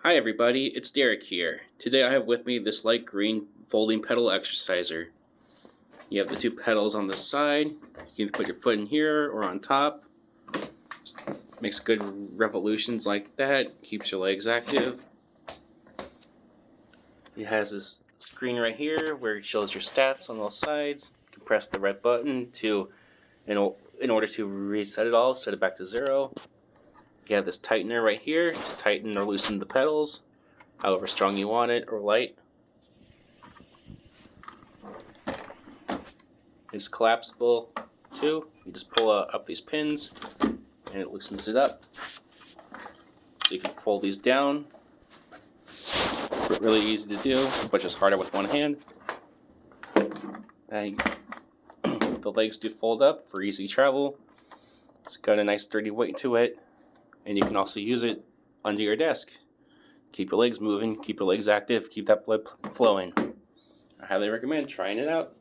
Hi everybody, it's Derek here. Today I have with me this light green folding pedal exerciser. You have the two pedals on the side. You can put your foot in here or on top. Makes good revolutions like that, keeps your legs active. It has this screen right here where it shows your stats on those sides. You can press the red button in order to reset it all, set it back to 0. You have this tightener right here to tighten or loosen the pedals, however strong you want it or light. It's collapsible too. You just pull up these pins and it loosens it up. So you can fold these down. Really easy to do, but just harder with one hand. The legs do fold up for easy travel. It's got a nice sturdy weight to it, and you can also use it under your desk. Keep your legs moving, keep your legs active, keep that blood flowing. I highly recommend trying it out.